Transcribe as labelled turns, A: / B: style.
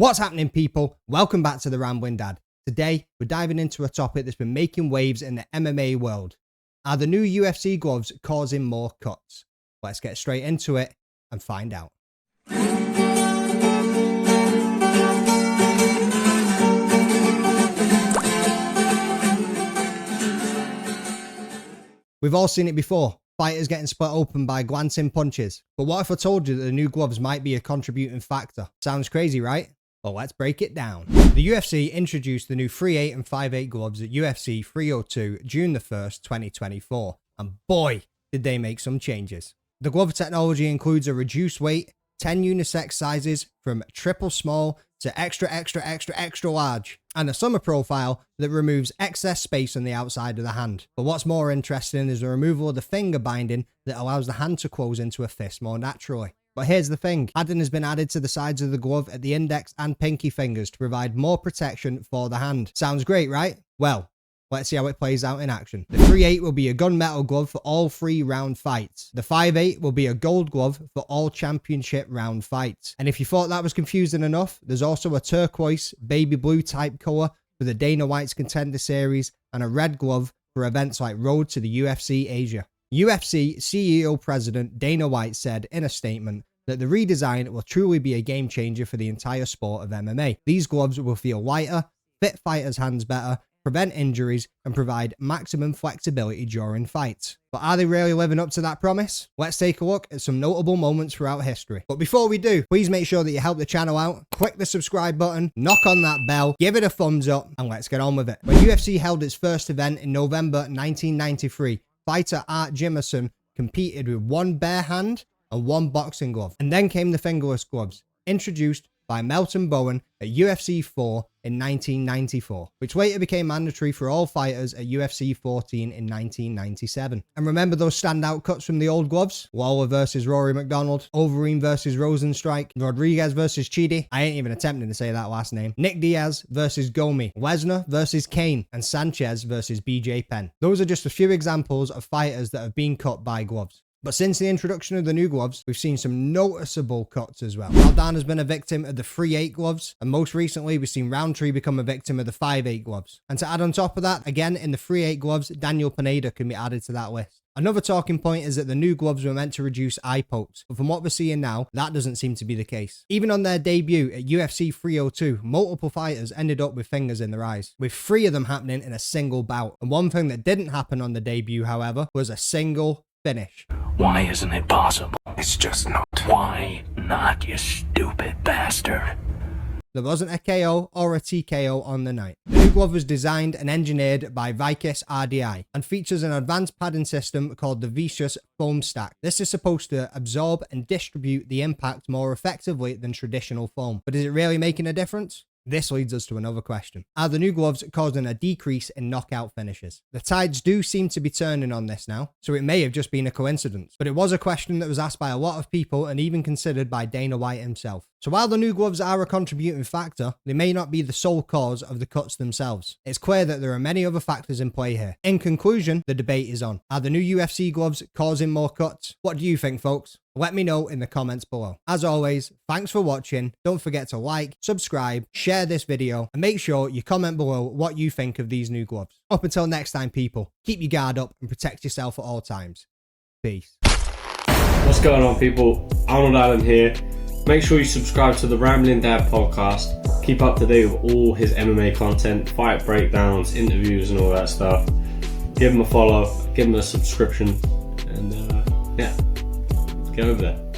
A: What's happening, people? Welcome back to the Rambling Dad. Today, we're diving into a topic that's been making waves in the MMA world. Are the new UFC gloves causing more cuts? Let's get straight into it and find out. We've all seen it before. Fighters getting split open by glancing punches. But what if I told you that the new gloves might be a contributing factor? Sounds crazy, right? Well, let's break it down. The UFC introduced the new 3/8 and 5/8 gloves at UFC 302 June the 1st, 2024. And boy, did they make some changes. The glove technology includes a reduced weight, 10 unisex sizes from triple small to extra large, and a summer profile that removes excess space on the outside of the hand. But what's more interesting is the removal of the finger binding that allows the hand to close into a fist more naturally. But here's the thing, padding has been added to the sides of the glove at the index and pinky fingers to provide more protection for the hand. Sounds great, right? Well, let's see how it plays out in action. The 3/8 will be a gunmetal glove for all 3-round fights. The 5/8 will be a gold glove for all championship round fights. And if you thought that was confusing enough, there's also a turquoise, baby blue type color for the Dana White's Contender Series and a red glove for events like Road to the UFC Asia. UFC CEO President Dana White said in a statement that the redesign will truly be a game changer for the entire sport of MMA. These gloves will feel lighter, fit fighters' hands better, prevent injuries, and provide maximum flexibility during fights. But are they really living up to that promise? Let's take a look at some notable moments throughout history. But before we do, please make sure that you help the channel out, click the subscribe button, knock on that bell, give it a thumbs up, and let's get on with it. When UFC held its first event in November 1993, fighter Art Jimmerson competed with one bare hand and one boxing glove. And then came the fingerless gloves, introduced by Melton Bowen at UFC 4 in 1994, which later became mandatory for all fighters at UFC 14 in 1997. And remember those standout cuts from the old gloves? Lawler versus Rory McDonald, Overeem versus Rosenstrike, Rodriguez versus Chidi, I ain't even attempting to say that last name, Nick Diaz versus Gomi, Lesnar versus Kane, and Sanchez versus BJ Penn. Those are just a few examples of fighters that have been cut by gloves. But since the introduction of the new gloves, we've seen some noticeable cuts as well. Aldana's been a victim of the 3/8 gloves, and most recently we've seen Roundtree become a victim of the 5/8 gloves. And to add on top of that, again in the 3/8 gloves, Daniel Pineda can be added to that list. Another talking point is that the new gloves were meant to reduce eye pokes, but from what we're seeing now, that doesn't seem to be the case. Even on their debut at UFC 302, multiple fighters ended up with fingers in their eyes, with 3 of them happening in a single bout. And one thing that didn't happen on the debut, however, was a single finish.
B: Why isn't it possible? It's just not. Why not, you stupid bastard?
A: There wasn't a KO or a TKO on the night. The new glove was designed and engineered by Vicus RDI and features an advanced padding system called the Vicious Foam Stack. This is supposed to absorb and distribute the impact more effectively than traditional foam. But is it really making a difference? This leads us to another question. Are the new gloves causing a decrease in knockout finishes? The tides do seem to be turning on this now, so it may have just been a coincidence. But it was a question that was asked by a lot of people and even considered by Dana White himself. So while the new gloves are a contributing factor, they may not be the sole cause of the cuts themselves. It's clear that there are many other factors in play here. In conclusion, the debate is on. Are the new UFC gloves causing more cuts? What do you think, folks? Let me know in the comments below. As always, thanks for watching. Don't forget to like, subscribe, share this video, and make sure you comment below what you think of these new gloves. Up until next time, people, keep your guard up and protect yourself at all times. Peace.
C: What's going on, people? Arnold Allen here. Make sure you subscribe to the Rambling Dad podcast. Keep up to date with all his MMA content, fight breakdowns, interviews, and all that stuff. Give him a follow, give him a subscription, and yeah. Get over there.